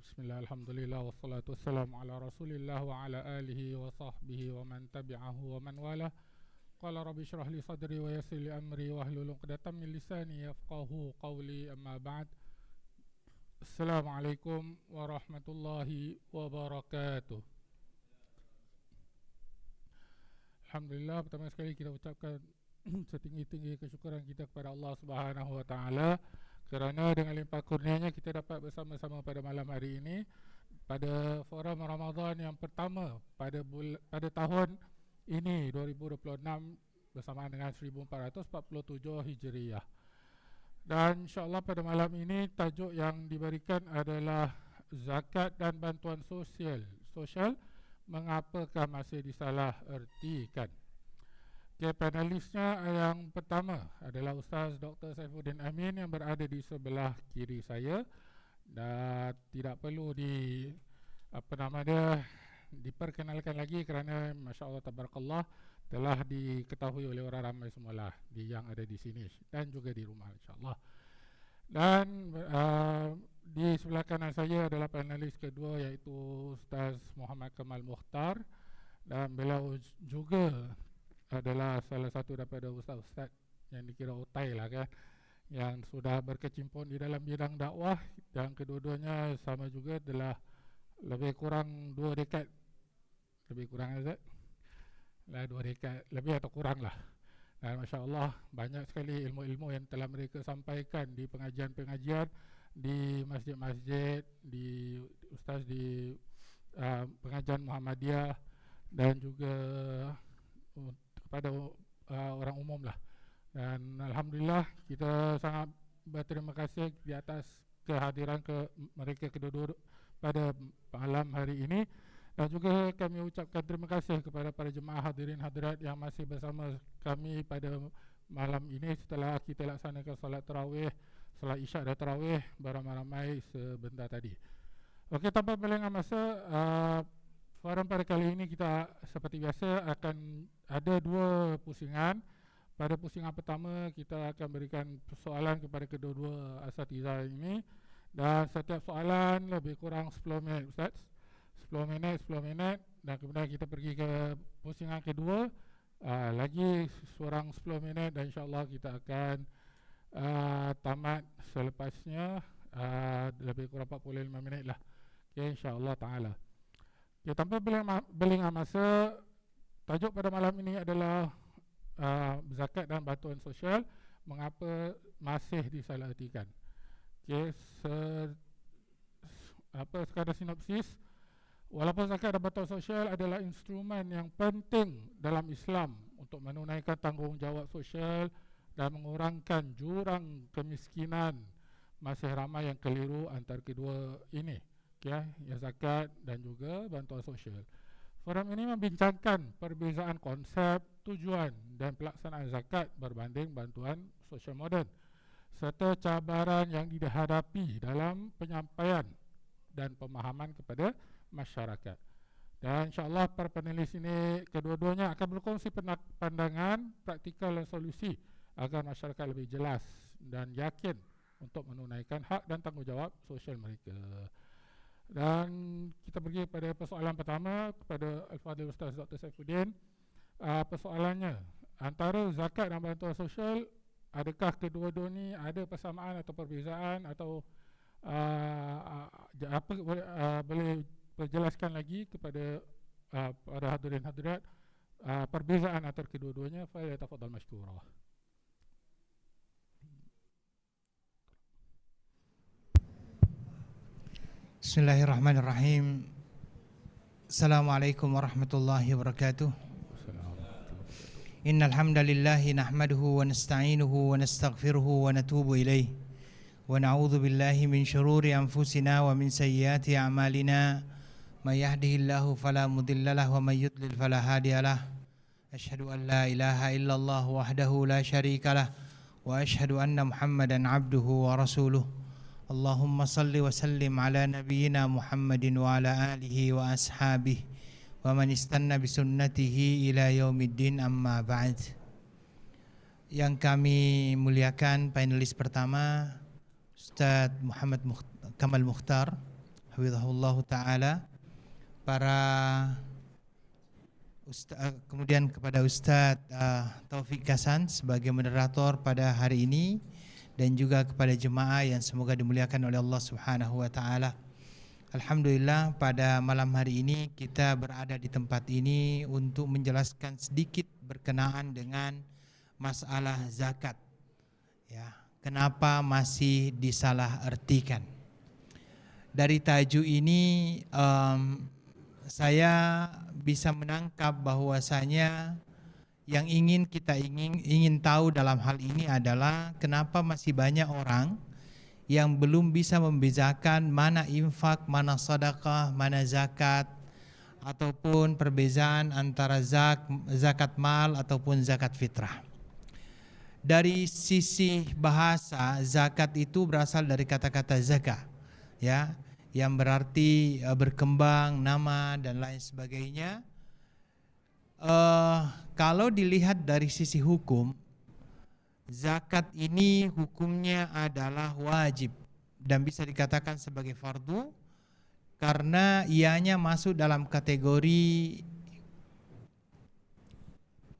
Bismillah, alhamdulillah, wassalatu wassalamu ala rasulillah wa ala alihi wa sahbihi wa man tabi'ahu wa man wala. Qala rabbi syrah li sadri wa yassir li amri wa hlul 'uqdatam min lisani yafqahu qawli, amma ba'd. Assalamualaikum warahmatullahi wabarakatuh. Alhamdulillah, pertama sekali kita ucapkan setinggi-tinggi kesyukuran kita kepada Allah Subhanahu wa taala kerana dengan limpah kurnianya kita dapat bersama-sama pada malam hari ini pada forum Ramadan yang pertama pada tahun ini 2026 bersamaan dengan 1447 Hijriah. Dan insya-Allah pada malam ini tajuk yang diberikan adalah zakat dan bantuan sosial mengapakah masih disalah ertikan. Okay, panelisnya yang pertama adalah Ustaz Dr. Saifuddin Amin yang berada di sebelah kiri saya, dan tidak perlu diperkenalkan lagi kerana masya-Allah tabarakallah telah diketahui oleh orang ramai semualah yang ada di sini dan juga di rumah insya-Allah. Dan di sebelah kanan saya adalah panelis kedua iaitu Ustaz Muhammad Kamal Mukhtar, dan beliau juga adalah salah satu daripada ustaz-ustaz yang dikira otai lah kan, yang sudah berkecimpung di dalam bidang dakwah, dan kedua-duanya sama juga adalah lebih kurang 2 dekad, lebih kurang Azad lah 2 dekad lebih atau kurang lah. Dan masya-Allah banyak sekali ilmu-ilmu yang telah mereka sampaikan di pengajian-pengajian, di masjid-masjid, di ustaz di pengajian Muhammadiyah, dan juga kepada orang umum lah. Dan alhamdulillah kita sangat berterima kasih di atas kehadiran mereka kedua-dua pada malam hari ini, dan juga kami ucapkan terima kasih kepada para jemaah hadirin hadirat yang masih bersama kami pada malam ini setelah kita laksanakan solat tarawih, solat isyak dan tarawih beramai-ramai sebentar tadi. Okey, tanpa melengah masa, forum pada kali ini kita seperti biasa akan ada 2 pusingan. Pada pusingan pertama kita akan berikan soalan kepada kedua-dua asatizah ini, dan setiap soalan lebih kurang 10 minit Ustaz. 10 minit, dan kemudian kita pergi ke pusingan kedua, lagi seorang 10 minit, dan insya-Allah kita akan tamat selepasnya lebih kurang 45 minit lah. Okay, insya-Allah taala. Ya, tanpa berlengah masa, tajuk pada malam ini adalah zakat dan bantuan sosial mengapa masih disalahertikan. Okay, sekadar sinopsis, walaupun zakat dan bantuan sosial adalah instrumen yang penting dalam Islam untuk menunaikan tanggungjawab sosial dan mengurangkan jurang kemiskinan, masih ramai yang keliru antara kedua ini, ya, zakat dan juga bantuan sosial. Forum ini membincangkan perbezaan konsep, tujuan dan pelaksanaan zakat berbanding bantuan sosial moden, serta cabaran yang dihadapi dalam penyampaian dan pemahaman kepada masyarakat. Dan insya-Allah para panelis ini kedua-duanya akan berkongsi pandangan praktikal dan solusi agar masyarakat lebih jelas dan yakin untuk menunaikan hak dan tanggungjawab sosial mereka. Dan kita pergi pada persoalan pertama kepada Al-Fadhil Ustaz Dr. Saifuddin. Persoalannya, antara zakat dan bantuan sosial, adakah kedua-dua ni ada persamaan atau perbezaan, atau boleh perjelaskan lagi kepada para hadirin hadirat perbezaan antara kedua-duanya? Falyatafaddal mashkura. Bismillahirrahmanirrahim. Assalamualaikum warahmatullahi wabarakatuh. Innal hamdalillahi nahmaduhu wa nasta'inuhu wa nastaghfiruhu wa natubu ilayh. Wa na'udzu billahi min shururi anfusina wa min sayyiati a'malina. May yahdihillahu fala mudhillalah wa may yudlil fala hadiyalah. Asyhadu an la ilaha illallah wahdahu la syarikalah wa asyhadu anna Muhammadan 'abduhu wa rasuluh. Allahumma salli wa sallim ala nabiyyina Muhammadin wa ala alihi wa ashabihi wa man istanna bisunnatihi ila yaumiddin, amma ba'd. Yang kami muliakan panelis pertama Ustaz Muhammad Kamal Mukhtar, hafizahullah taala, para kemudian kepada Ustadz Taufik Hasan sebagai moderator pada hari ini, dan juga kepada jemaah yang semoga dimuliakan oleh Allah Subhanahu wa taala. Alhamdulillah, pada malam hari ini kita berada di tempat ini untuk menjelaskan sedikit berkenaan dengan masalah zakat. Ya, kenapa masih disalahartikan? Dari tajuk ini saya bisa menangkap bahwasanya yang kita ingin tahu dalam hal ini adalah kenapa masih banyak orang yang belum bisa membezakan mana infak, mana sedekah, mana zakat, ataupun perbezaan antara zakat mal ataupun zakat fitrah. Dari sisi bahasa, zakat itu berasal dari kata-kata zaka, ya, yang berarti berkembang, nama dan lain sebagainya. Kalau dilihat dari sisi hukum, zakat ini hukumnya adalah wajib dan bisa dikatakan sebagai fardu karena ianya masuk dalam kategori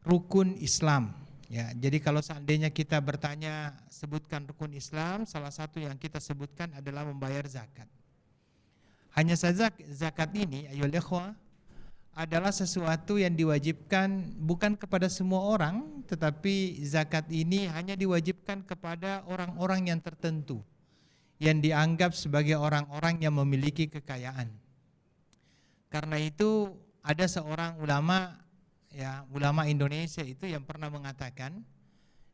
rukun Islam. Ya, jadi kalau seandainya kita bertanya sebutkan rukun Islam, salah satu yang kita sebutkan adalah membayar zakat. Hanya saja zakat ini, ayolah ikhwah, adalah sesuatu yang diwajibkan bukan kepada semua orang, tetapi zakat ini hanya diwajibkan kepada orang-orang yang tertentu yang dianggap sebagai orang-orang yang memiliki kekayaan. Karena itu ada seorang ulama, ya, ulama Indonesia itu yang pernah mengatakan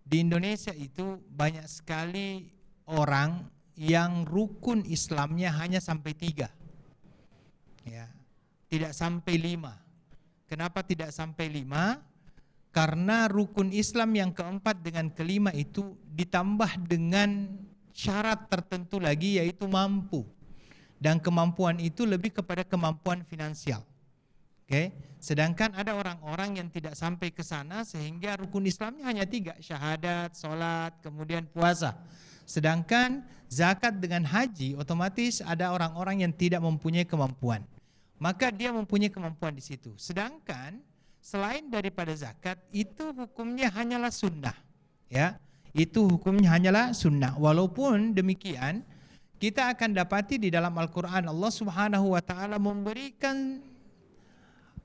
di Indonesia itu banyak sekali orang yang rukun Islamnya hanya sampai 3, ya, tidak sampai 5. Kenapa tidak sampai 5? Karena rukun Islam yang keempat dengan kelima itu ditambah dengan syarat tertentu lagi, yaitu mampu. Dan kemampuan itu lebih kepada kemampuan finansial. Oke? Sedangkan ada orang-orang yang tidak sampai ke sana sehingga rukun Islamnya hanya 3, syahadat, sholat, kemudian puasa. Sedangkan zakat dengan haji otomatis ada orang-orang yang tidak mempunyai kemampuan. Maka dia mempunyai kemampuan di situ. Sedangkan selain daripada zakat itu hukumnya hanyalah sunnah, ya, itu hukumnya hanyalah sunnah. Walaupun demikian, kita akan dapati di dalam Al-Quran Allah Subhanahu wa taala memberikan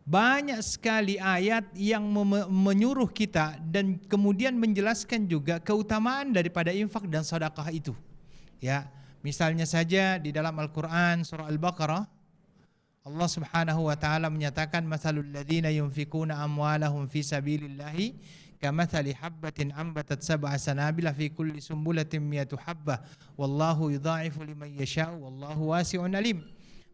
banyak sekali ayat yang menyuruh kita dan kemudian menjelaskan juga keutamaan daripada infak dan sedekah itu. Ya, misalnya saja di dalam Al-Quran surah Al-Baqarah, Allah Subhanahu wa taala menyatakan masalul ladzina yunfikuna amwalahum fi sabilillahi kamathali habbatin ambatat sab'a sanabila fi kulli sumbulatin mi'atu habbah wallahu yudha'ifu liman yasha'u wallahu wasi'un alim.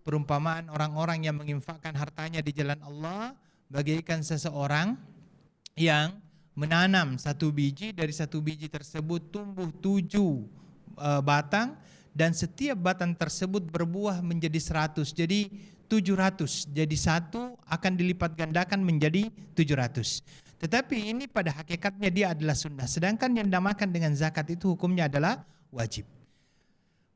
Perumpamaan orang-orang yang menginfakkan hartanya di jalan Allah bagaikan seseorang yang menanam satu biji, dari satu biji tersebut tumbuh 7 batang dan setiap batang tersebut berbuah menjadi 100. Jadi 700, jadi satu akan dilipat gandakan menjadi 700. Tetapi ini pada hakikatnya dia adalah sunnah. Sedangkan yang dinamakan dengan zakat itu hukumnya adalah wajib.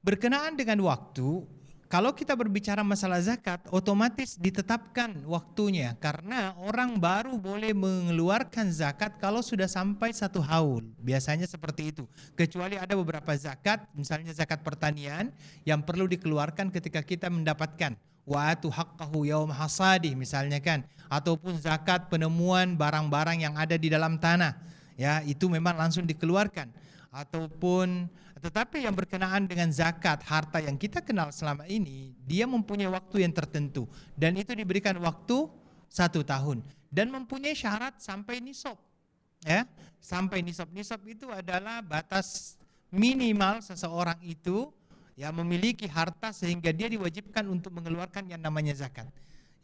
Berkenaan dengan waktu, kalau kita berbicara masalah zakat, otomatis ditetapkan waktunya. Karena orang baru boleh mengeluarkan zakat kalau sudah sampai 1 haul. Biasanya seperti itu. Kecuali ada beberapa zakat, misalnya zakat pertanian, yang perlu dikeluarkan ketika kita mendapatkan wa atu haqqahu yaum hasadi misalnya kan, ataupun zakat penemuan barang-barang yang ada di dalam tanah, ya, itu memang langsung dikeluarkan. Ataupun tetapi yang berkenaan dengan zakat harta yang kita kenal selama ini, dia mempunyai waktu yang tertentu dan itu diberikan waktu 1 tahun dan mempunyai syarat sampai nisab, ya, sampai nisab. Nisab itu adalah batas minimal seseorang itu, ya, memiliki harta sehingga dia diwajibkan untuk mengeluarkan yang namanya zakat.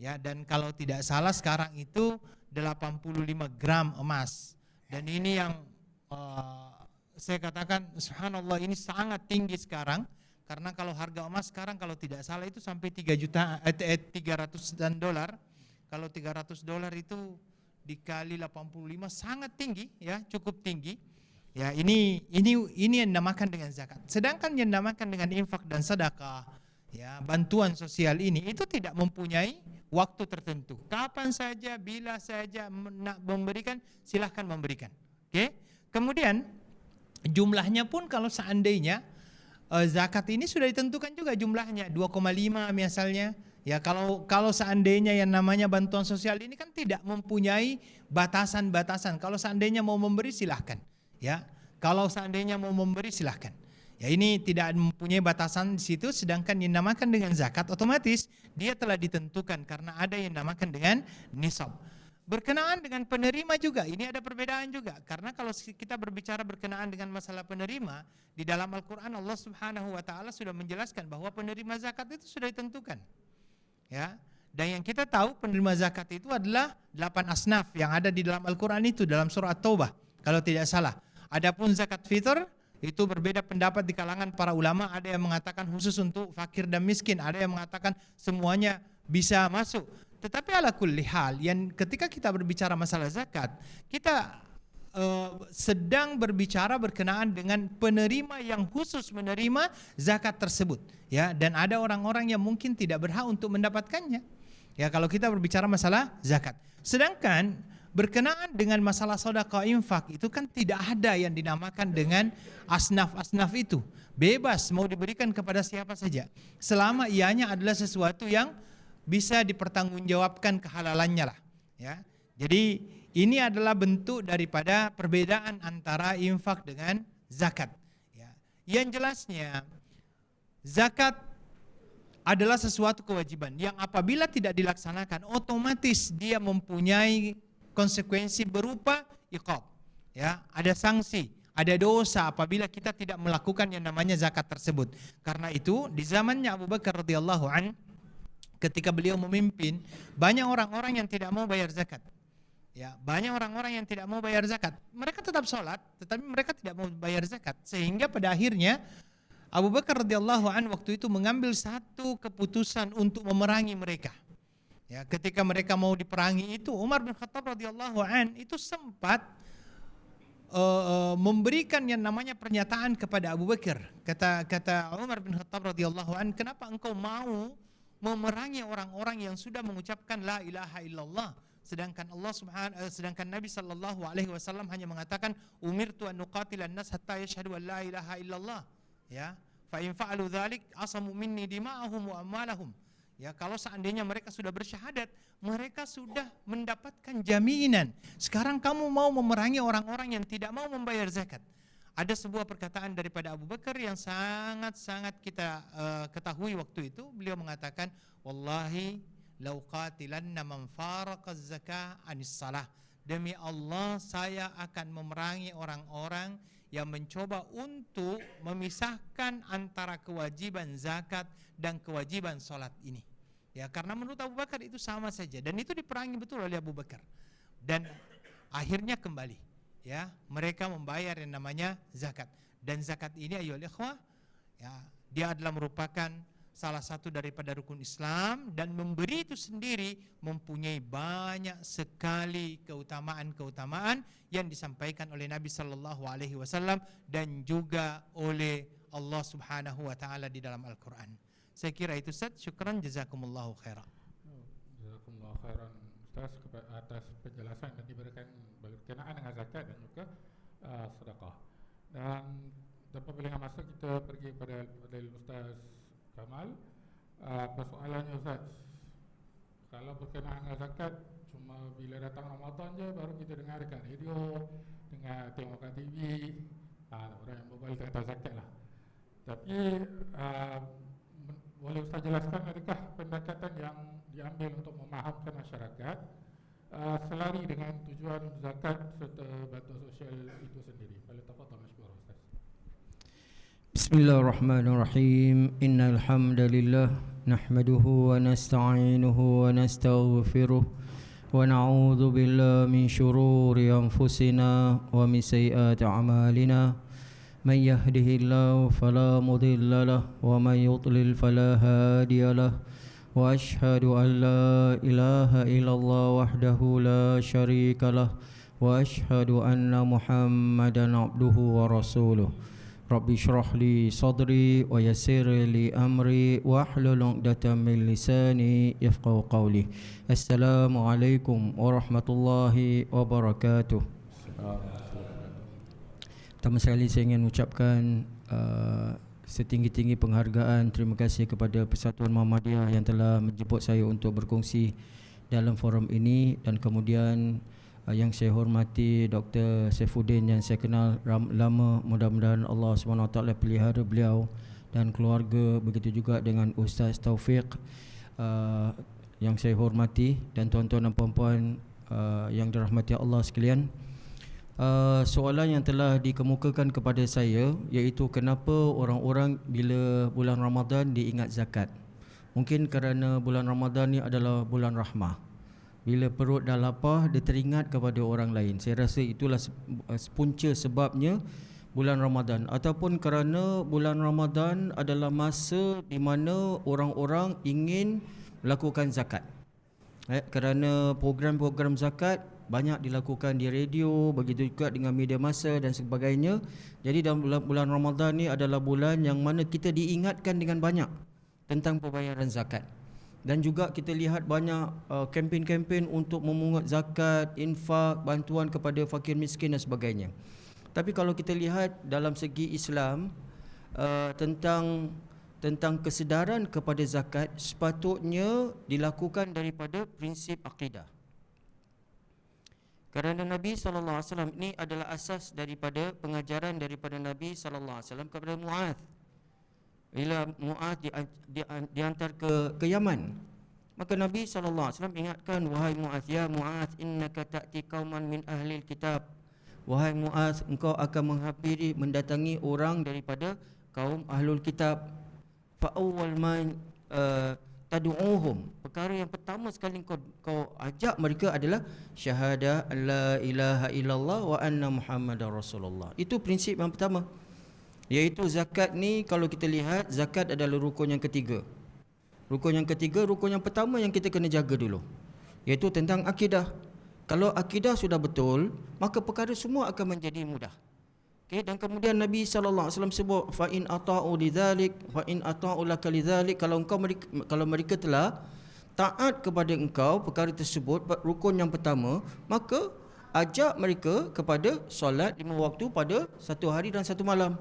Ya, dan kalau tidak salah sekarang itu 85 gram emas. Dan ini yang saya katakan subhanallah, ini sangat tinggi sekarang, karena kalau harga emas sekarang kalau tidak salah itu sampai 300-an dolar. Kalau 300 dolar itu dikali 85 sangat tinggi, ya, cukup tinggi. Ya, ini yang dinamakan dengan zakat. Sedangkan yang dinamakan dengan infak dan sedekah, Ya, bantuan sosial ini itu tidak mempunyai waktu tertentu. Kapan saja, bila saja nak memberikan, silahkan memberikan. Oke. Kemudian jumlahnya pun kalau seandainya zakat ini sudah ditentukan juga jumlahnya 2,5 misalnya. Ya, kalau seandainya yang namanya bantuan sosial ini kan tidak mempunyai batasan-batasan. Kalau seandainya mau memberi silahkan. Ya, kalau seandainya mau memberi silahkan. Ya, ini tidak mempunyai batasan di situ, sedangkan yang dinamakan dengan zakat otomatis dia telah ditentukan karena ada yang dinamakan dengan nisab. Berkenaan dengan penerima juga, ini ada perbedaan juga. Karena kalau kita berbicara berkenaan dengan masalah penerima, di dalam Al-Quran Allah Subhanahu wa Ta'ala sudah menjelaskan bahwa penerima zakat itu sudah ditentukan. Ya, dan yang kita tahu penerima zakat itu adalah 8 asnaf yang ada di dalam Al-Quran itu dalam surah At-Taubah kalau tidak salah. Adapun zakat fitr itu berbeda pendapat di kalangan para ulama, ada yang mengatakan khusus untuk fakir dan miskin, ada yang mengatakan semuanya bisa masuk. Tetapi ala kulli hal, yang ketika kita berbicara masalah zakat, kita sedang berbicara berkenaan dengan penerima yang khusus menerima zakat tersebut, ya, dan ada orang-orang yang mungkin tidak berhak untuk mendapatkannya. Ya, kalau kita berbicara masalah zakat. Sedangkan berkenaan dengan masalah sedekah infak itu kan tidak ada yang dinamakan dengan asnaf-asnaf itu. Bebas mau diberikan kepada siapa saja. Selama ianya adalah sesuatu yang bisa dipertanggungjawabkan kehalalannya lah. Ya. Jadi ini adalah bentuk daripada perbedaan antara infak dengan zakat. Ya. Yang jelasnya zakat adalah sesuatu kewajiban yang apabila tidak dilaksanakan otomatis dia mempunyai konsekuensi berupa iqab, ya, ada sanksi, ada dosa apabila kita tidak melakukan yang namanya zakat tersebut. Karena itu di zamannya Abu Bakar radhiyallahu an, ketika beliau memimpin, banyak orang-orang yang tidak mau bayar zakat. Ya, banyak orang-orang yang tidak mau bayar zakat. Mereka tetap sholat, tetapi mereka tidak mau bayar zakat. Sehingga pada akhirnya Abu Bakar radhiyallahu an waktu itu mengambil satu keputusan untuk memerangi mereka. Ya, ketika mereka mau diperangi itu, Umar bin Khattab radhiyallahu an itu sempat memberikan yang namanya pernyataan kepada Abu Bakar. Kata Umar bin Khattab radhiyallahu an, kenapa engkau mau memerangi orang-orang yang sudah mengucapkan la ilaha illallah, sedangkan Nabi sallallahu alaihi wasallam hanya mengatakan umirtu an nuqatilan nas hatta yashhadu an la ilaha illallah. Ya, fa in fa'alu dzalik asamu minni dima'ahum wa amwalahum. Ya, kalau seandainya mereka sudah bersyahadat, mereka sudah mendapatkan jaminan. Sekarang kamu mau memerangi orang-orang yang tidak mau membayar zakat. Ada sebuah perkataan daripada Abu Bakar yang sangat-sangat kita ketahui waktu itu. Beliau mengatakan, wallahi lau qatilanna man faraqa zakah anis salah. Demi Allah saya akan memerangi orang-orang yang mencoba untuk memisahkan antara kewajiban zakat dan kewajiban salat ini. Ya, karena menurut Abu Bakar itu sama saja, dan itu diperangi betul oleh Abu Bakar. Dan akhirnya kembali, ya, mereka membayar yang namanya zakat. Dan zakat ini ayolah ikhwah, ya, dia adalah merupakan salah satu daripada rukun Islam, dan memberi itu sendiri mempunyai banyak sekali keutamaan-keutamaan yang disampaikan oleh Nabi sallallahu alaihi wasallam dan juga oleh Allah Subhanahu wa taala di dalam Al-Qur'an. Saya kira itu Ustaz. Syukran, jazakumullahu khairan. Jazakumullahu khairan Ustaz atas penjelasan yang diberikan berkenaan dengan zakat dan juga sedekah. Dan apabila masuk kita pergi kepada Ustaz Kamal. Persoalannya Ustaz, kalau berkenaan dengan zakat cuma bila datang Ramadan je baru kita dengar dekat radio, dengar tengok kat TV, orang yang berbual tentang zakat lah. Tapi boleh Ustaz jelaskan adakah pendekatan yang diambil untuk memahamkan masyarakat selari dengan tujuan zakat serta bantuan sosial itu sendiri? Boleh tafadhal masykur Ustaz. Bismillahirrahmanirrahim. Innal hamdalillah nahmaduhu wa nasta'inuhu wa nastaghfiruh wa na'udzu billahi min shururi anfusina wa min sayyiati a'malina. من يهده الله فلا مضل له ومن يضلل فلا هادي له وأشهد أن لا إله إلا الله وحده لا شريك له وأشهد أن محمدا عبده ورسوله Rabbi shrah li sadri wa yassir li amri wahlul 'uqdatam min lisani yafqahu qawli. Assalamualaikum warahmatullahi wabarakatuh. Pertama sekali saya ingin ucapkan setinggi-tinggi penghargaan, terima kasih kepada Persatuan Muhammadiyah yang telah menjemput saya untuk berkongsi dalam forum ini, dan kemudian yang saya hormati Dr. Saifuddin yang saya kenal lama, mudah-mudahan Allah SWT pelihara beliau dan keluarga, begitu juga dengan Ustaz Taufiq yang saya hormati, dan tuan-tuan dan puan-puan yang dirahmati Allah sekalian. Soalan yang telah dikemukakan kepada saya, iaitu kenapa orang-orang bila bulan Ramadan diingat zakat. Mungkin kerana bulan Ramadan ni adalah bulan rahmah. Bila perut dah lapar, dia teringat kepada orang lain. Saya rasa itulah punca sebabnya bulan Ramadan. Ataupun kerana bulan Ramadan adalah masa di mana orang-orang ingin melakukan zakat. Kerana program-program zakat banyak dilakukan di radio, begitu juga dengan media massa dan sebagainya. Jadi dalam bulan Ramadan ni adalah bulan yang mana kita diingatkan dengan banyak tentang pembayaran zakat. Dan juga kita lihat banyak kempen-kempen untuk memungut zakat, infak, bantuan kepada fakir miskin dan sebagainya. Tapi kalau kita lihat dalam segi Islam tentang kesedaran kepada zakat, sepatutnya dilakukan daripada prinsip akidah. Kerana Nabi SAW ini adalah asas daripada pengajaran daripada Nabi SAW kepada Mu'adz. Bila Mu'adz diantar ke Yaman, maka Nabi SAW ingatkan, wahai Mu'adz, ya Mu'adz, innaka ta'ti qauman min ahlil kitab. Wahai Mu'adz, engkau akan menghampiri, mendatangi orang daripada kaum ahlul kitab. Fa awwal ma tad'uuhum, perkara yang pertama sekali kau ajak mereka adalah syahadah la ilaha illallah wa anna muhammadar rasulullah. Itu prinsip yang pertama. Iaitu zakat ni, kalau kita lihat, zakat adalah rukun yang ketiga. Rukun yang ketiga, rukun yang pertama yang kita kena jaga dulu, iaitu tentang akidah. Kalau akidah sudah betul, maka perkara semua akan menjadi mudah. Okay, dan kemudian Nabi SAW sebut, fa in ata'u lidzalik fa in ata'u laka lidzalik, kalau mereka telah taat kepada engkau perkara tersebut, rukun yang pertama, maka ajak mereka kepada solat 5 waktu pada 1 hari dan 1 malam.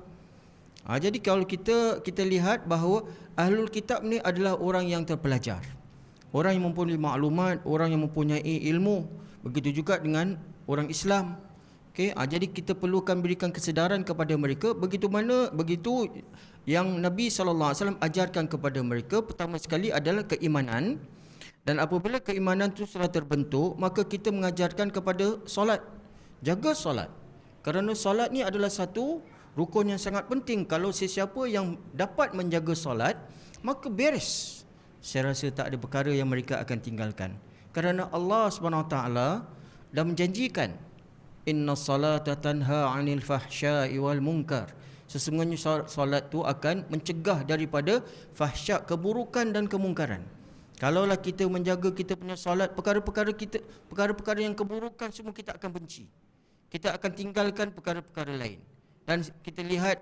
Jadi kalau kita lihat bahawa ahlul kitab ni adalah orang yang terpelajar, orang yang mempunyai maklumat, orang yang mempunyai ilmu. Begitu juga dengan orang Islam. Okay? Jadi kita perlukan berikan kesedaran kepada mereka. Begitu yang Nabi SAW ajarkan kepada mereka, pertama sekali adalah keimanan. Dan apabila keimanan itu telah terbentuk, maka kita mengajarkan kepada solat. Jaga solat. Kerana solat ni adalah satu rukun yang sangat penting. Kalau sesiapa yang dapat menjaga solat, maka beres. Saya rasa tak ada perkara yang mereka akan tinggalkan. Kerana Allah SWT dah menjanjikan, inna salata tanha 'anil fahsya'i wal munkar. Sesungguhnya solat tu akan mencegah daripada fahsyak, keburukan dan kemungkaran. Kalaulah kita menjaga kita punya solat, perkara-perkara yang keburukan semua kita akan benci. Kita akan tinggalkan perkara-perkara lain. Dan kita lihat,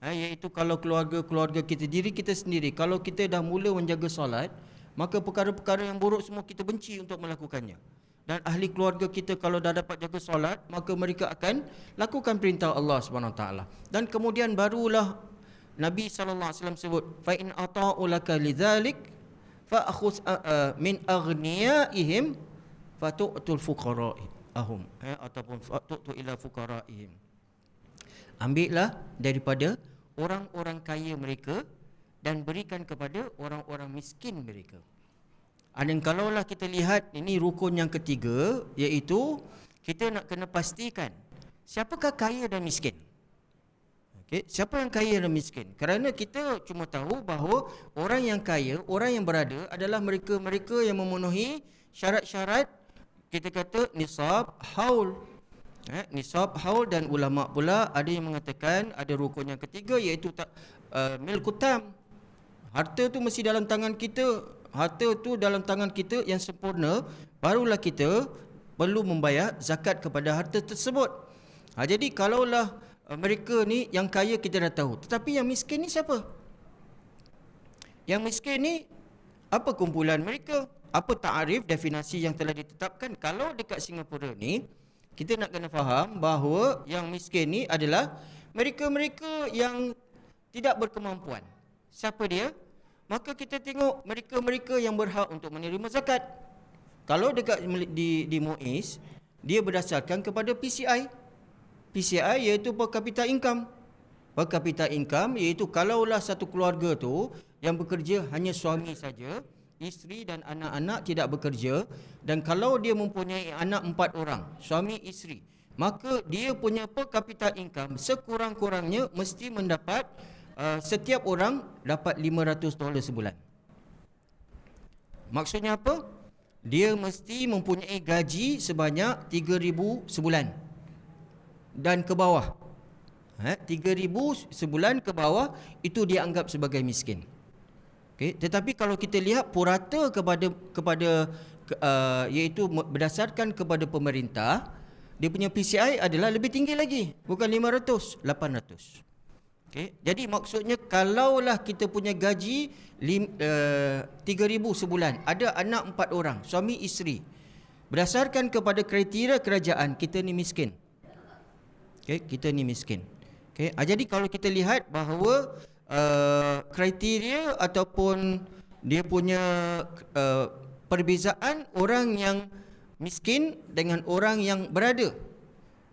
iaitu kalau keluarga kita, diri kita sendiri, kalau kita dah mula menjaga solat, maka perkara-perkara yang buruk semua kita benci untuk melakukannya. Dan ahli keluarga kita kalau dah dapat jaga solat, maka mereka akan lakukan perintah Allah SWT. Dan kemudian barulah Nabi SAW sebut, fa in ata'u laka lidzalik fa akhudh min aghniyaihim fa tu'tul fuqara'ahum, ataupun fa tu'tu ila fuqara'ihim. Ambillah daripada orang-orang kaya mereka dan berikan kepada orang-orang miskin mereka. Dan kalaulah kita lihat, ini rukun yang ketiga, iaitu kita nak kena pastikan siapakah kaya dan miskin. Okay, siapa yang kaya dan miskin? Kerana kita cuma tahu bahawa orang yang kaya, orang yang berada adalah mereka-mereka yang memenuhi syarat-syarat, kita kata nisab haul. Nisab haul, dan ulama pula ada yang mengatakan ada rukun yang ketiga, iaitu milkutam. Harta tu mesti dalam tangan kita. Harta tu dalam tangan kita yang sempurna, barulah kita perlu membayar zakat kepada harta tersebut. Jadi kalaulah mereka ni yang kaya kita dah tahu. Tetapi yang miskin ni siapa? Yang miskin ni apa kumpulan mereka? Apa ta'arif, definisi yang telah ditetapkan? Kalau dekat Singapura ni, kita nak kena faham bahawa yang miskin ni adalah mereka-mereka yang tidak berkemampuan. Siapa dia? Maka kita tengok mereka-mereka yang berhak untuk menerima zakat. Kalau dekat di MUIS, dia berdasarkan kepada PCI. PCI iaitu per capita income. Per capita income iaitu kalaulah satu keluarga tu yang bekerja hanya suami saja, isteri dan anak-anak tidak bekerja, dan kalau dia mempunyai anak 4 orang, suami isteri, maka dia punya per capita income sekurang-kurangnya mesti mendapat setiap orang dapat $500 sebulan. Maksudnya apa? Dia mesti mempunyai gaji sebanyak 3,000 sebulan dan ke bawah. 3,000 sebulan ke bawah itu dianggap sebagai miskin. Okay. Tetapi kalau kita lihat purata kepada iaitu berdasarkan kepada pemerintah, dia punya PCI adalah lebih tinggi lagi, bukan 500, 800. Okay. Jadi maksudnya kalaulah kita punya gaji 3,000 sebulan, ada anak 4 orang, suami isteri, berdasarkan kepada kriteria kerajaan, kita ni miskin. Okay. Kita ni miskin. Okay. Jadi kalau kita lihat bahawa kriteria ataupun dia punya perbezaan orang yang miskin dengan orang yang berada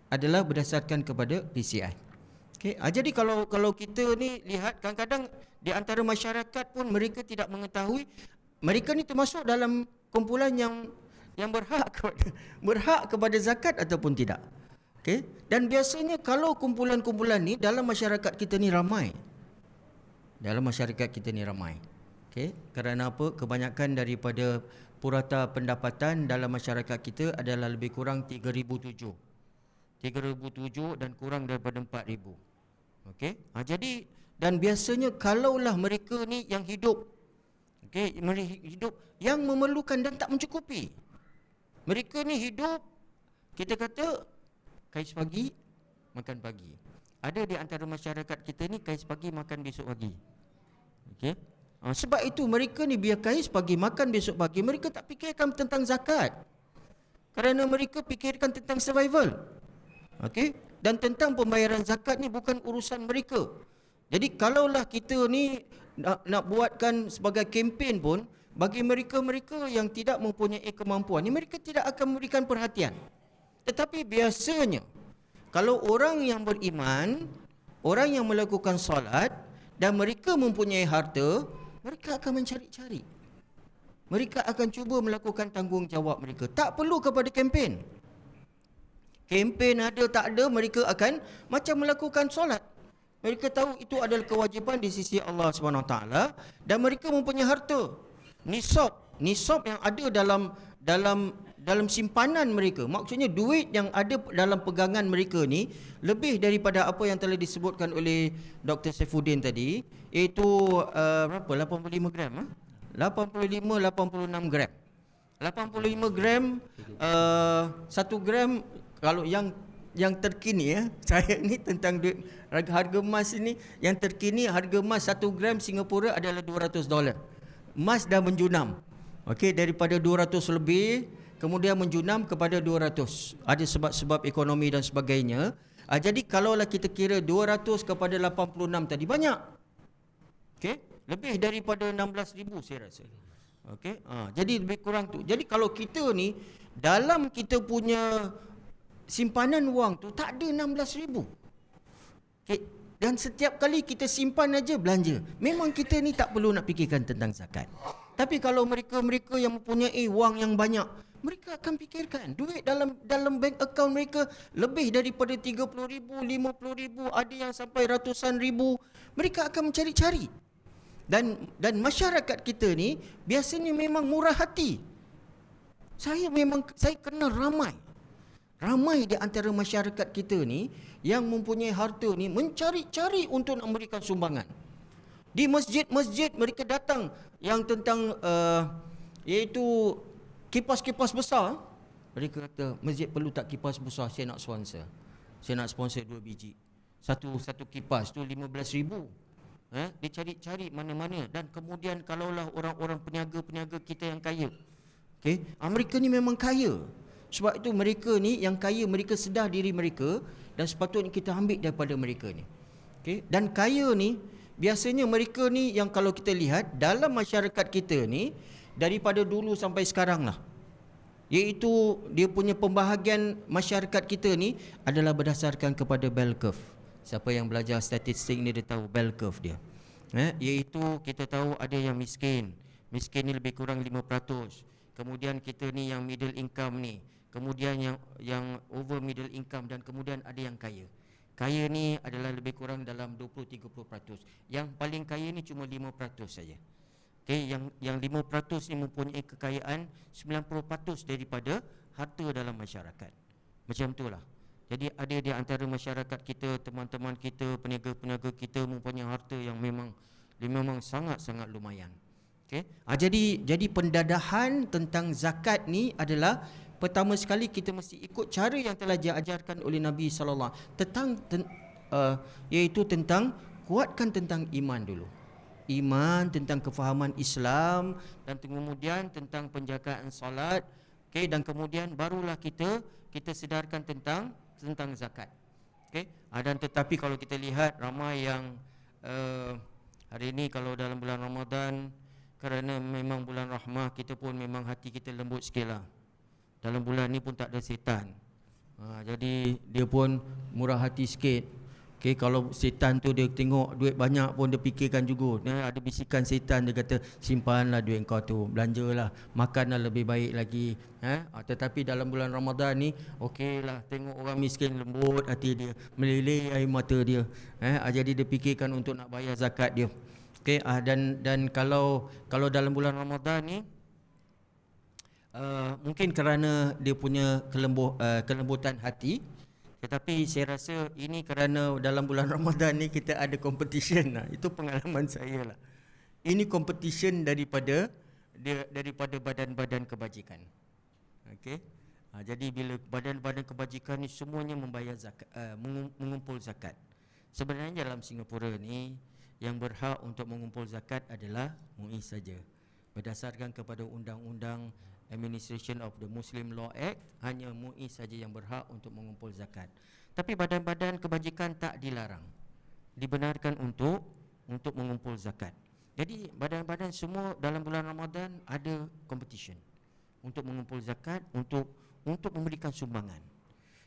adalah berdasarkan kepada PCI. Okay. Jadi kalau kita ni lihat, kadang-kadang di antara masyarakat pun mereka tidak mengetahui mereka ni termasuk dalam kumpulan yang berhak kepada zakat ataupun tidak. Okay. Dan biasanya kalau kumpulan-kumpulan ni dalam masyarakat kita ni ramai. Okay. Kerana apa? Kebanyakan daripada purata pendapatan dalam masyarakat kita adalah lebih kurang 3,007 dan kurang daripada 4,000. Okey. Jadi dan biasanya kalaulah mereka ni yang hidup, okey, hidup yang memerlukan dan tak mencukupi. Mereka ni hidup, kita kata kais pagi makan pagi. Ada di antara masyarakat kita ni kais pagi makan besok pagi. Okey. Sebab itu mereka ni biar kais pagi makan besok pagi, mereka tak fikirkan tentang zakat. Kerana mereka fikirkan tentang survival. Okey. Dan tentang pembayaran zakat ni bukan urusan mereka. Jadi kalaulah kita ni nak buatkan sebagai kempen pun, bagi mereka-mereka yang tidak mempunyai kemampuan ni, mereka tidak akan memberikan perhatian. Tetapi biasanya kalau orang yang beriman, orang yang melakukan solat dan mereka mempunyai harta, mereka akan mencari-cari. Mereka akan cuba melakukan tanggungjawab mereka. Tak perlu kepada kempen. Kempen ada tak ada, mereka akan macam melakukan solat. Mereka tahu itu adalah kewajipan di sisi Allah SWT dan mereka mempunyai harta. Nisab yang ada dalam simpanan mereka. Maksudnya duit yang ada dalam pegangan mereka ni lebih daripada apa yang telah disebutkan oleh Dr. Saifuddin tadi, iaitu berapa? 85 gram. 85-86 gram. 85 gram, 1 gram. Kalau yang terkini saya ni tentang harga emas ini, yang terkini harga emas 1 gram Singapura adalah $200. Emas dah menjunam. Okey, daripada 200 lebih kemudian menjunam kepada 200. Ada sebab-sebab ekonomi dan sebagainya. Jadi kalaulah kita kira 200 kepada 86 tadi banyak. Okey, lebih daripada 16,000 saya rasa. Okey, jadi lebih kurang tu. Jadi kalau kita ni dalam kita punya simpanan wang tu tak ada 16,000. Okay. Dan setiap kali kita simpan aja belanja. Memang kita ni tak perlu nak fikirkan tentang zakat. Tapi kalau mereka-mereka yang mempunyai wang yang banyak, mereka akan fikirkan duit dalam bank account mereka lebih daripada 30,000, 50,000, ada yang sampai ratusan ribu. Mereka akan mencari-cari. Dan masyarakat kita ni biasanya memang murah hati. Saya kenal ramai di antara masyarakat kita ni yang mempunyai harta ni mencari-cari untuk nak memberikan sumbangan. Di masjid-masjid mereka datang yang tentang iaitu kipas-kipas besar. Mereka kata, masjid perlu tak kipas besar, saya nak sponsor 2 biji. Satu kipas tu 15,000. Dia cari-cari mana-mana. Dan kemudian kalaulah orang-orang peniaga-peniaga kita yang kaya, mereka ni memang kaya. Sebab itu mereka ni yang kaya, mereka sedar diri mereka, dan sepatutnya kita ambil daripada mereka ni. Dan kaya ni biasanya mereka ni yang kalau kita lihat dalam masyarakat kita ni daripada dulu sampai sekarang lah, iaitu dia punya pembahagian masyarakat kita ni adalah berdasarkan kepada bell curve. Siapa yang belajar statistik ni dia tahu bell curve dia. Iaitu kita tahu ada yang miskin ni lebih kurang 5%. Kemudian kita ni yang middle income ni, kemudian yang over middle income, dan kemudian ada yang kaya. Kaya ni adalah lebih kurang dalam 20-30%. Yang paling kaya ni cuma 5% saja. Yang 5% ni mempunyai kekayaan 90% daripada harta dalam masyarakat. Macam itulah. Jadi ada di antara masyarakat kita, teman-teman kita, peniaga-peniaga kita mempunyai harta yang memang sangat-sangat lumayan. Jadi pendadahan tentang zakat ni adalah pertama sekali kita mesti ikut cara yang telah diajarkan oleh Nabi sallallahu iaitu tentang kuatkan tentang iman dulu. Iman, tentang kefahaman Islam, dan kemudian tentang penjagaan solat, dan kemudian barulah kita sedarkan tentang zakat. Dan tetapi kalau kita lihat ramai yang hari ini kalau dalam bulan Ramadan, kerana memang bulan rahmah, kita pun memang hati kita lembut sikitlah. Dalam bulan ni pun tak ada setan. Jadi dia pun murah hati sikit. Kalau setan tu dia tengok duit banyak pun dia fikirkan juga. Ada bisikan setan, dia kata simpanlah duit kau tu, belanjalah, makanlah lebih baik lagi. Tetapi dalam bulan Ramadan ni okeylah, tengok orang miskin lembut hati dia, meleleh air mata dia. Jadi dia fikirkan untuk nak bayar zakat dia. Dan kalau dalam bulan Ramadan ni mungkin kerana dia punya kelembutan hati, tetapi saya rasa ini kerana dalam bulan Ramadan ni kita ada competition. Itu pengalaman saya lah. Ini competition daripada badan-badan kebajikan. Jadi bila badan-badan kebajikan ni semuanya membayar zakat, mengumpul zakat. Sebenarnya dalam Singapura ni yang berhak untuk mengumpul zakat adalah MUIS saja. Berdasarkan kepada undang-undang Administration of the Muslim Law Act, hanya MUIS saja yang berhak untuk mengumpul zakat. Tapi badan-badan kebajikan tak dilarang, dibenarkan untuk mengumpul zakat. Jadi badan-badan semua dalam bulan Ramadan ada competition untuk mengumpul zakat, untuk memberikan sumbangan.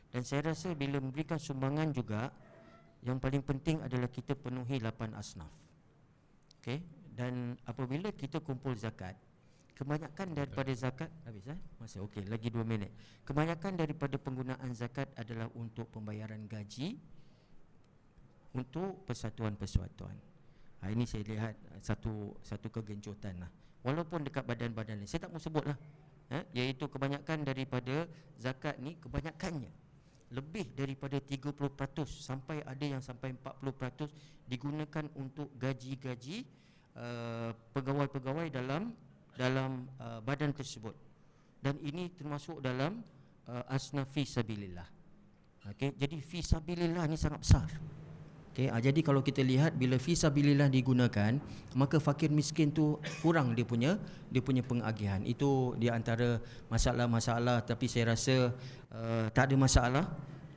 Dan saya rasa bila memberikan sumbangan juga, yang paling penting adalah kita penuhi 8 asnaf. Dan apabila kita kumpul zakat, kebanyakan daripada zakat habis masa lagi 2 minit. Kebanyakan daripada penggunaan zakat adalah untuk pembayaran gaji untuk persatuan-persatuan. Ini saya lihat satu kegencutan lah. Walaupun dekat badan-badan ni, saya tak mau sebut lah, iaitu kebanyakan daripada zakat ni, kebanyakannya lebih daripada 30% sampai ada yang sampai 40% digunakan untuk gaji-gaji pegawai-pegawai dalam badan tersebut. Dan ini termasuk dalam asnaf fi sabilillah. Jadi fi sabilillah ni sangat besar. Jadi kalau kita lihat bila fi sabilillah digunakan, maka fakir miskin tu kurang dia punya pengagihan. Itu di antara masalah-masalah, tapi saya rasa tak ada masalah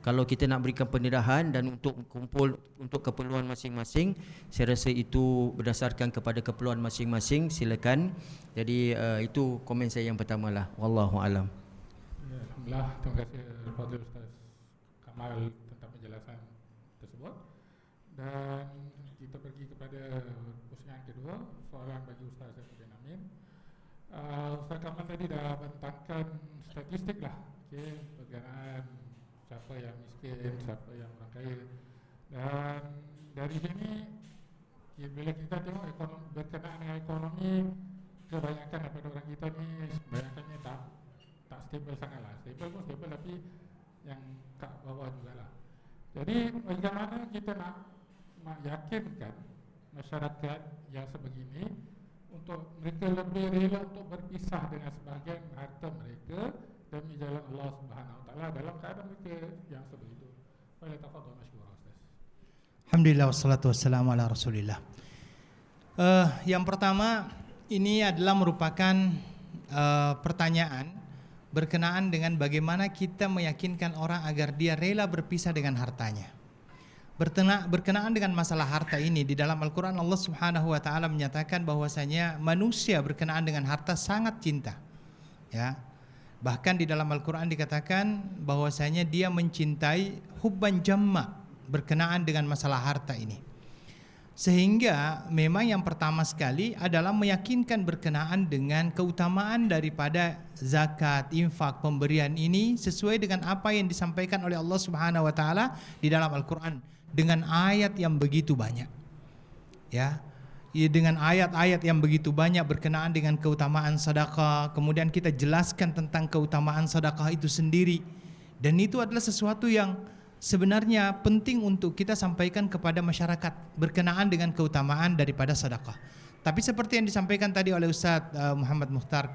kalau kita nak berikan pendedahan dan untuk kumpul untuk keperluan masing-masing. Saya rasa itu berdasarkan kepada keperluan masing-masing, silakan. Jadi itu komen saya yang pertama lah. Wallahu alam. Alhamdulillah, terima kasih kepada Ustaz Kamal tentang penjelasan tersebut. Dan kita pergi kepada pusingan kedua, soalan bagi Ustaz Saifuddin Amin. Ustaz Kamal tadi dah bentangkan statistik lah, berkenaan siapa yang miskin, siapa yang orang kaya. Dan dari sini bila kita tengok berkenaan dengan ekonomi, kebanyakan daripada orang kita ni kebanyakannya tak stable sangat lah. Stable pun stable, tapi yang kat bawah jugalah. Jadi bagaimana kita nak yakinkan masyarakat yang sebegini untuk mereka lebih rela untuk berpisah dengan sebahagian harta mereka demi jalan Allah Subhanahu Wa Taala dalam keadaan mereka yang sebegitu. Boleh tafadhal masyhur Ustaz. Alhamdulillah wassalatu wassalamu ala Rasulillah. Yang pertama ini adalah merupakan pertanyaan berkenaan dengan bagaimana kita meyakinkan orang agar dia rela berpisah dengan hartanya. Berkenaan dengan masalah harta ini, di dalam Al-Quran Allah Subhanahu wa Ta'ala menyatakan bahwasanya manusia berkenaan dengan harta sangat cinta, ya. Bahkan di dalam Al-Quran dikatakan bahwasanya dia mencintai hubban jamma berkenaan dengan masalah harta ini. Sehingga memang yang pertama sekali adalah meyakinkan berkenaan dengan keutamaan daripada zakat, infak, pemberian ini sesuai dengan apa yang disampaikan oleh Allah Subhanahu wa Ta'ala di dalam Al-Quran dengan ayat yang begitu banyak, ya, dengan ayat-ayat yang begitu banyak berkenaan dengan keutamaan sedekah. Kemudian kita jelaskan tentang keutamaan sedekah itu sendiri, dan itu adalah sesuatu yang sebenarnya penting untuk kita sampaikan kepada masyarakat berkenaan dengan keutamaan daripada sedekah. Tapi seperti yang disampaikan tadi oleh Ustaz Muhammad Mukhtar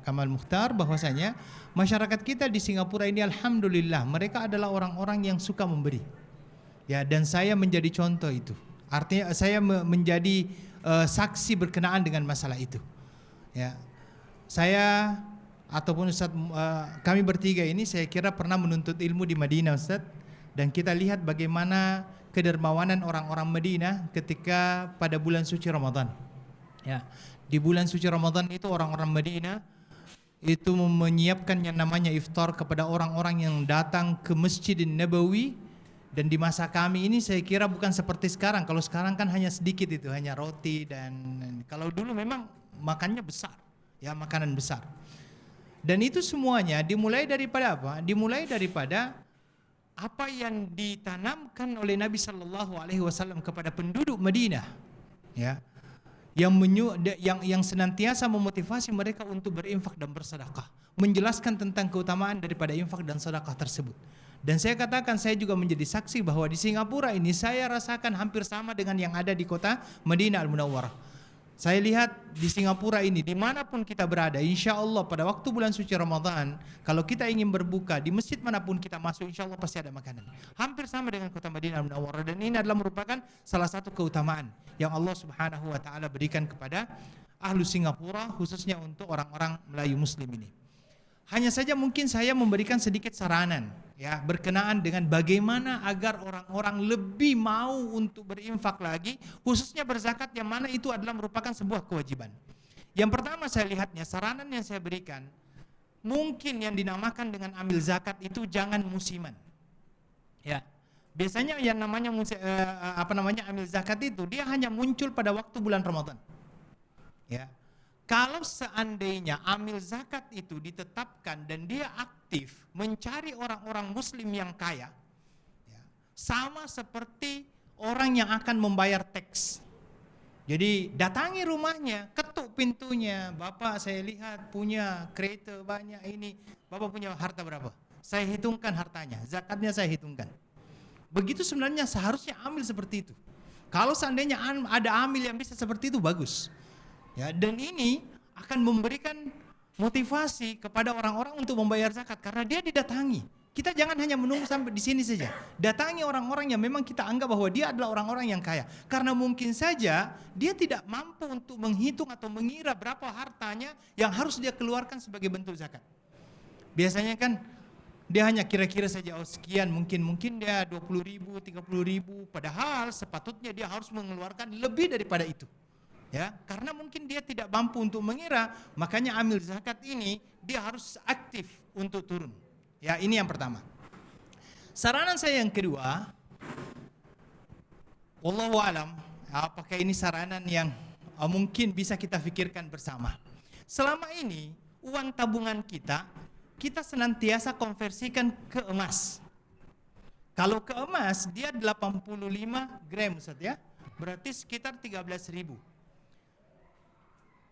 Kamal Mukhtar, bahwasanya masyarakat kita di Singapura ini alhamdulillah mereka adalah orang-orang yang suka memberi. Ya, dan saya menjadi contoh itu. Artinya saya menjadi saksi berkenaan dengan masalah itu. Ya. Saya ataupun Ustaz kami bertiga ini saya kira pernah menuntut ilmu di Madinah, Ustaz, dan kita lihat bagaimana kedermawanan orang-orang Madinah ketika pada bulan suci Ramadan. Ya. Di bulan suci Ramadan itu orang-orang Madinah itu menyiapkan yang namanya iftar kepada orang-orang yang datang ke Masjidin Nabawi. Dan di masa kami ini saya kira bukan seperti sekarang. Kalau sekarang kan hanya sedikit itu, hanya roti, dan kalau dulu memang makannya besar, ya, makanan besar. Dan itu semuanya dimulai daripada apa? Dimulai daripada apa yang ditanamkan oleh Nabi Sallallahu Alaihi Wasallam kepada penduduk Madinah, ya, yang senantiasa memotivasi mereka untuk berinfak dan bersedekah, menjelaskan tentang keutamaan daripada infak dan sedekah tersebut. Dan saya katakan, saya juga menjadi saksi bahwa di Singapura ini saya rasakan hampir sama dengan yang ada di kota Madinah Al-Munawwarah. Saya lihat di Singapura ini, dimanapun kita berada, insya Allah pada waktu bulan suci Ramadan, kalau kita ingin berbuka di masjid manapun kita masuk, insya Allah pasti ada makanan. Hampir sama dengan kota Madinah Al-Munawwarah, dan ini adalah merupakan salah satu keutamaan yang Allah Subhanahu wa Ta'ala berikan kepada ahlu Singapura, khususnya untuk orang-orang Melayu Muslim ini. Hanya saja mungkin saya memberikan sedikit saranan, ya, berkenaan dengan bagaimana agar orang-orang lebih mau untuk berinfak lagi, khususnya berzakat, yang mana itu adalah merupakan sebuah kewajiban. Yang pertama saya lihatnya, saranan yang saya berikan, mungkin yang dinamakan dengan amil zakat itu jangan musiman. Ya. Biasanya yang namanya amil zakat itu dia hanya muncul pada waktu bulan Ramadan. Ya. Kalau seandainya amil zakat itu ditetapkan dan dia aktif mencari orang-orang muslim yang kaya, ya, sama seperti orang yang akan membayar teks. Jadi datangi rumahnya, ketuk pintunya, Bapak saya lihat punya kereta banyak ini, Bapak punya harta berapa? Saya hitungkan hartanya, zakatnya saya hitungkan. Begitu sebenarnya seharusnya amil seperti itu. Kalau seandainya ada amil yang bisa seperti itu, bagus. Ya, dan ini akan memberikan motivasi kepada orang-orang untuk membayar zakat karena dia didatangi. Kita jangan hanya menunggu sampai di sini saja. Datangi orang-orang yang memang kita anggap bahwa dia adalah orang-orang yang kaya. Karena mungkin saja dia tidak mampu untuk menghitung atau mengira berapa hartanya yang harus dia keluarkan sebagai bentuk zakat. Biasanya kan dia hanya kira-kira saja, oh sekian, mungkin dia 20.000, 30.000, padahal sepatutnya dia harus mengeluarkan lebih daripada itu. Ya, karena mungkin dia tidak mampu untuk mengira, makanya amil zakat ini dia harus aktif untuk turun. Ya, ini yang pertama. Saranan saya yang kedua, wallahu alam, apakah ini saranan yang mungkin bisa kita pikirkan bersama. Selama ini uang tabungan kita senantiasa konversikan ke emas. Kalau ke emas dia 85 gram, Ustaz, ya. Berarti sekitar 13.000.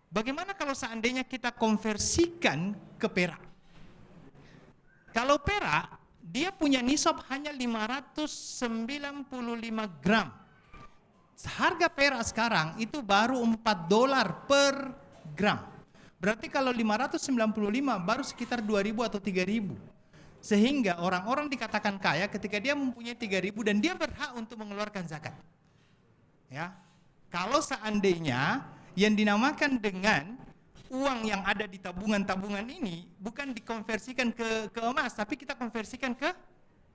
Bagaimana kalau seandainya kita konversikan ke perak? Kalau perak, dia punya nisab hanya 595 gram. Harga perak sekarang itu baru $4 per gram. Berarti kalau 595 baru sekitar 2.000 atau 3.000. Sehingga orang-orang dikatakan kaya ketika dia mempunyai 3.000 dan dia berhak untuk mengeluarkan zakat. Ya. Kalau seandainya yang dinamakan dengan uang yang ada di tabungan-tabungan ini bukan dikonversikan ke emas, tapi kita konversikan ke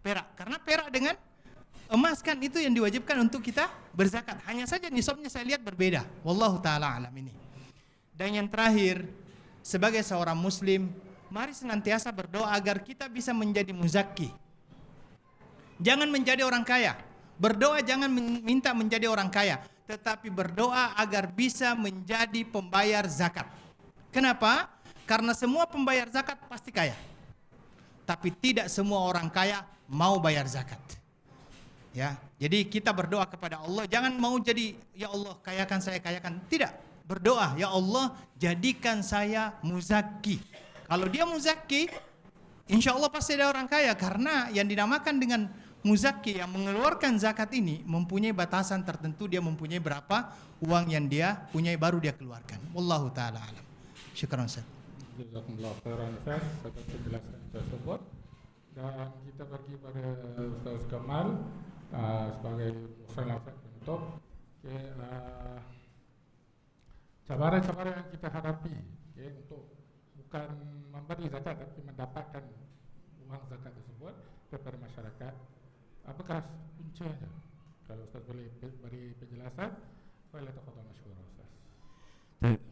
perak. Karena perak dengan emas kan itu yang diwajibkan untuk kita berzakat. Hanya saja nisabnya saya lihat berbeda. Wallahu taala alam ini. Dan yang terakhir, sebagai seorang muslim, mari senantiasa berdoa agar kita bisa menjadi muzakki. Jangan menjadi orang kaya. Berdoa jangan minta menjadi orang kaya, tetapi berdoa agar bisa menjadi pembayar zakat. Kenapa? Karena semua pembayar zakat pasti kaya. Tapi tidak semua orang kaya mau bayar zakat. Ya, jadi kita berdoa kepada Allah, jangan mau jadi ya Allah kayakan saya kayakan. Tidak, berdoa ya Allah jadikan saya muzakki. Kalau dia muzakki, insya Allah pasti ada orang kaya. Karena yang dinamakan dengan muzakki yang mengeluarkan zakat ini mempunyai batasan tertentu, dia mempunyai berapa uang yang dia punyai baru dia keluarkan. Wallahu taala alam. Syukran Ustaz. Jazakumullah khairan Ustaz atas penjelasan tersebut. Dan kita pergi pada Ustaz Kamal sebagai musalaf penutup. Cabaran-cabaran yang kita hadapi untuk bukan memberi zakat tapi mendapatkan uang zakat tersebut kepada masyarakat. Apakah puncanya? Kalau Ustaz boleh beri penjelasan, boleh tafadhal masyhur Ustaz.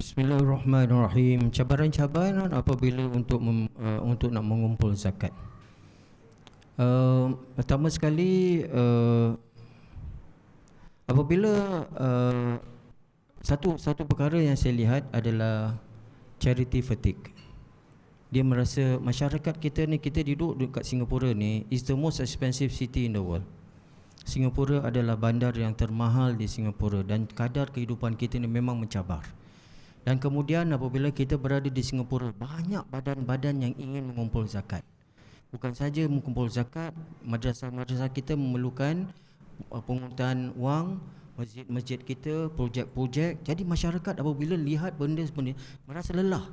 Bismillahirrahmanirrahim. Cabaran-cabaran apabila untuk nak mengumpul zakat. Pertama sekali apabila satu perkara yang saya lihat adalah charity fatigue. Dia merasa masyarakat kita ni, kita duduk dekat Singapura ni, is the most expensive city in the world. Singapura adalah bandar yang termahal di Singapura dan kadar kehidupan kita ni memang mencabar. Dan kemudian apabila kita berada di Singapura, banyak badan-badan yang ingin mengumpul zakat. Bukan saja mengumpul zakat, madrasah-madrasah kita memerlukan pungutan wang, masjid-masjid kita, projek-projek. Jadi masyarakat apabila lihat benda seperti ini, merasa lelah.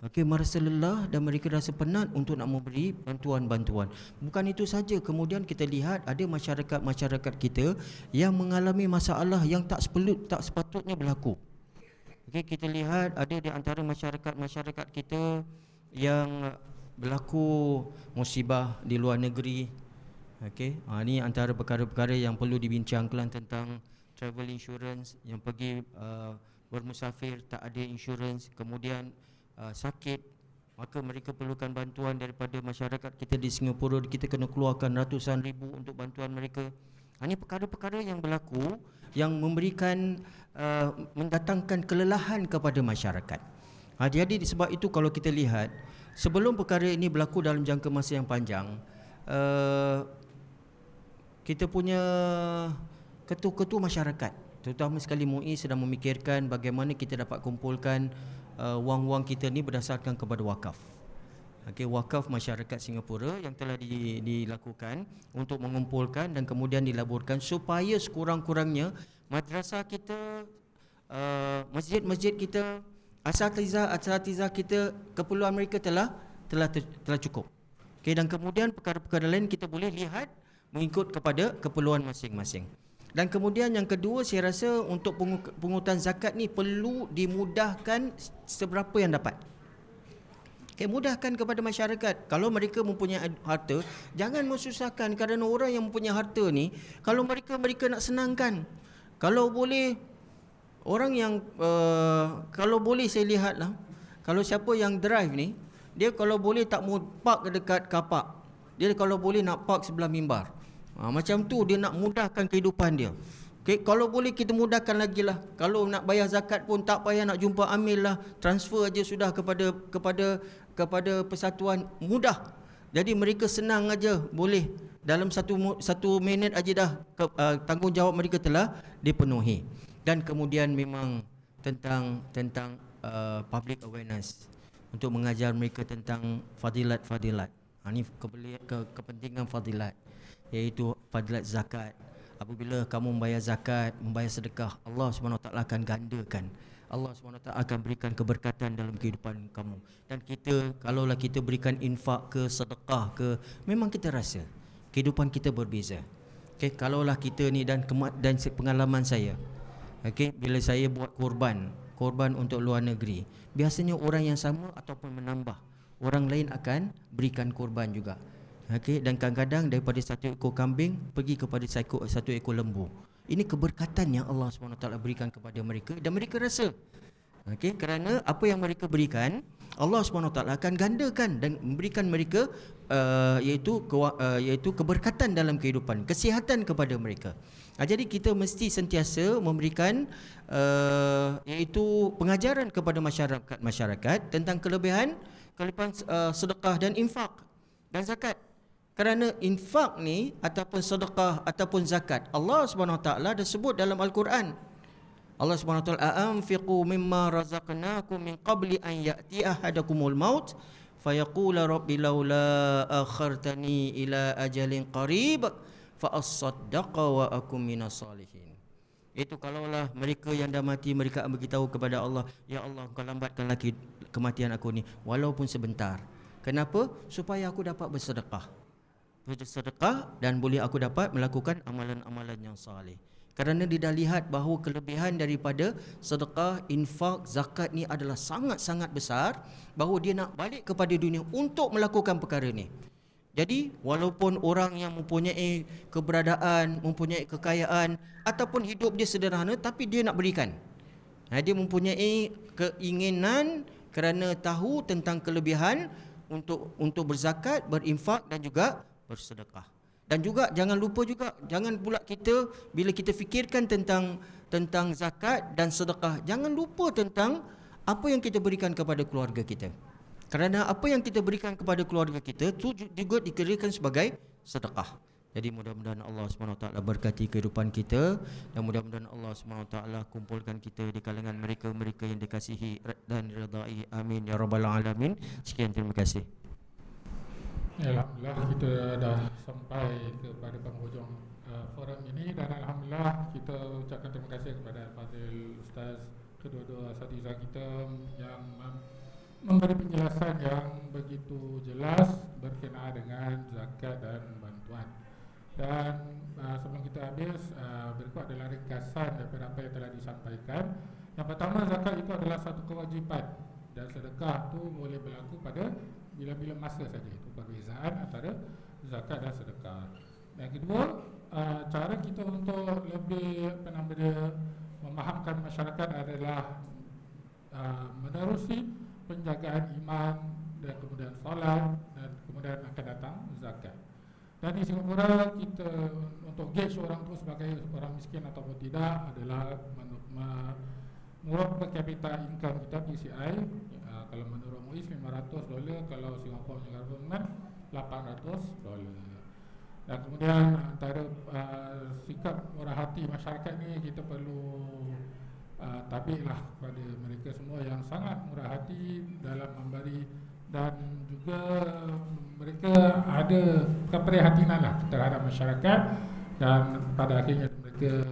Merasa lelah dan mereka rasa penat untuk nak memberi bantuan-bantuan. Bukan itu saja, kemudian kita lihat ada masyarakat-masyarakat kita yang mengalami masalah yang tak sepatutnya berlaku. Kita lihat ada di antara masyarakat-masyarakat kita yang berlaku musibah di luar negeri. Ini antara perkara-perkara yang perlu dibincangkan tentang travel insurance, yang pergi bermusafir tak ada insurance, kemudian sakit, maka mereka perlukan bantuan daripada masyarakat kita di Singapura. Kita kena keluarkan ratusan ribu untuk bantuan mereka. Ini perkara-perkara yang berlaku yang memberikan mendatangkan kelelahan kepada masyarakat. Jadi sebab itu kalau kita lihat, sebelum perkara ini berlaku dalam jangka masa yang panjang, kita punya ketua-ketua masyarakat, terutama sekali MUI, sedang memikirkan bagaimana kita dapat kumpulkan wang-wang kita ni berdasarkan kepada wakaf. Wakaf masyarakat Singapura yang telah dilakukan untuk mengumpulkan dan kemudian dilaburkan supaya sekurang-kurangnya madrasah kita, masjid-masjid kita, asatizah kita, keperluan mereka telah cukup. Dan kemudian perkara-perkara lain kita boleh lihat mengikut kepada keperluan masing-masing. Dan kemudian yang kedua, saya rasa untuk pungutan zakat ni perlu dimudahkan seberapa yang dapat. Mudahkan kepada masyarakat. Kalau mereka mempunyai harta, jangan memsusahkan, kerana orang yang mempunyai harta ni, kalau mereka nak senangkan. Kalau boleh, orang yang kalau boleh saya lihatlah, kalau siapa yang drive ni, dia kalau boleh tak mau park dekat kapak. Dia kalau boleh nak park sebelah mimbar. Macam tu dia nak mudahkan kehidupan dia. Kalau boleh kita mudahkan lagi lah. Kalau nak bayar zakat pun tak payah nak jumpa amil lah, transfer aja sudah kepada persatuan, mudah. Jadi mereka senang aja, boleh dalam satu minit aja dah tanggungjawab mereka telah dipenuhi. Dan kemudian memang tentang public awareness, untuk mengajar mereka tentang fadilat-fadilat. Ini kepentingan fadilat, iaitu fadilat zakat. Apabila kamu membayar zakat, membayar sedekah, Allah SWT akan gandakan. Allah SWT akan berikan keberkatan dalam kehidupan kamu. Dan kita, kalaulah kita berikan infak ke, sedekah ke, memang kita rasa kehidupan kita berbeza. Okay, kalaulah kita ni dan pengalaman saya, okay, bila saya buat korban untuk luar negeri, biasanya orang yang sama ataupun menambah, orang lain akan berikan korban juga. Okay, dan kadang-kadang daripada satu ekor kambing pergi kepada satu ekor lembu. Ini keberkatan yang Allah SWT berikan kepada mereka dan mereka rasa. Okay, kerana apa yang mereka berikan, Allah SWT akan gandakan dan memberikan mereka iaitu keberkatan dalam kehidupan, kesihatan kepada mereka. Jadi kita mesti sentiasa memberikan iaitu pengajaran kepada masyarakat tentang kelebihan sedekah dan infak dan zakat. Kerana infak ni ataupun sedekah ataupun zakat, Allah SWT dah sebut dalam Al-Quran. Allah SWT, "Anfiqu mimma razaqnakum min qabli an ya'ti ahadakumul maut fayaqula rabbi laula akhartani ila ajalin qarib fa asaddaqa wa akum minas salihin." Itu kalaulah mereka yang dah mati, mereka beritahu kepada Allah, "Ya Allah, Engkau lambatkanlah kematian aku ni walaupun sebentar." Kenapa? Supaya aku dapat bersedekah dan boleh aku dapat melakukan amalan-amalan yang saleh. Kerana dia dah lihat bahawa kelebihan daripada sedekah, infak, zakat ni adalah sangat-sangat besar, bahawa dia nak balik kepada dunia untuk melakukan perkara ni. Jadi walaupun orang yang mempunyai keberadaan, mempunyai kekayaan ataupun hidup dia sederhana, tapi dia nak berikan. Dia mempunyai keinginan kerana tahu tentang kelebihan untuk berzakat, berinfak dan juga bersedekah. Dan juga jangan lupa juga, jangan pula kita bila kita fikirkan tentang zakat dan sedekah, jangan lupa tentang apa yang kita berikan kepada keluarga kita. Kerana apa yang kita berikan kepada keluarga kita itu juga dikirakan sebagai sedekah. Jadi mudah-mudahan Allah SWT berkati kehidupan kita dan mudah-mudahan Allah SWT kumpulkan kita di kalangan mereka-mereka yang dikasihi dan diridai. Amin ya rabbal alamin. Sekian, terima kasih. Alhamdulillah kita dah sampai kepada penghujung forum ini dan alhamdulillah kita ucapkan terima kasih kepada Fadil Ustaz, kedua-dua asatizah kita yang memberi penjelasan yang begitu jelas berkenaan dengan zakat dan bantuan. Dan sebelum kita habis, berikut adalah ringkasan daripada apa yang telah disampaikan. Yang pertama, zakat itu adalah satu kewajipan dan sedekah itu boleh berlaku pada bila-bila masa saja. Itu perbezaan antara zakat dan sedekah. Yang kedua, cara kita untuk lebih memahamkan masyarakat adalah menerusi penjagaan iman dan kemudian solat dan kemudian akan datang zakat. Dan di Singapura kita untuk gauge orang itu sebagai orang miskin ataupun tidak adalah menurut per capita income kita PCI. Kalau menurut MUIS $500, kalau Singapura punya government $800. Dan kemudian antara sikap murah hati masyarakat ni kita perlu tabiklah kepada mereka semua yang sangat murah hati dalam memberi dan juga mereka ada keprihatinan lah terhadap masyarakat dan pada akhirnya mereka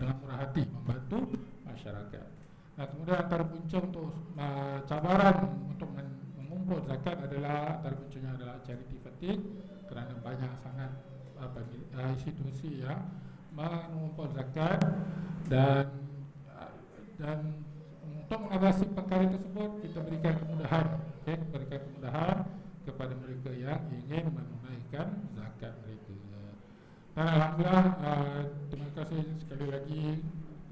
dengan murah hati membantu masyarakat. Nah, kemudian antara punca untuk cabaran untuk mengumpul zakat adalah antara puncanya adalah charity fatigue kerana banyak sangat institusi yang mengumpul zakat dan untuk mengatasi perkara tersebut kita berikan kemudahan, berikan kemudahan kepada mereka yang ingin menunaikan zakat mereka. Dan alhamdulillah, terima kasih sekali lagi,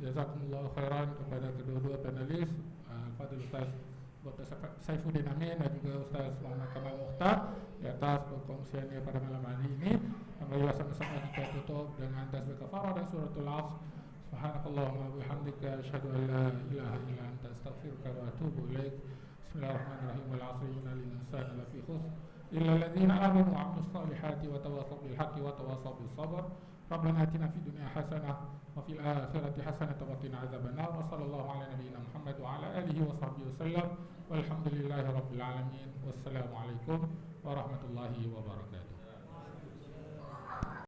jazakumullah khairan kepada kedua-dua panelis, Fadil Ustaz Dr. Saifuddin Amin dan juga Ustaz Muhammad Kamal Mukhtar di atas perkongsiannya pada malam hari ini. Marilah sama-sama kita tutup dengan tasbih kafarah dan suratul Asr. Subhanakallahumma wa bihamdika asyhadu an la ilaha illa anta astaghfiruka wa atubu ilaik. Bismillahirrahmanirrahim. Wal 'asri innal insana lafi khusr illa alladhina amanu wa 'amilus salihati wa tawassaw bil haqqi wa tawassaw bis sabr. Rabbana atina fid dunya hasanah wa fil akhirati hasanah wa qina adzabannar. Wa sallallahu ala nabiyyina Muhammad wa ala alihi wa sahbihi wasallam. Walhamdulillahi rabbil alamin. Wassalamu alaikum warahmatullahi wabarakatuh.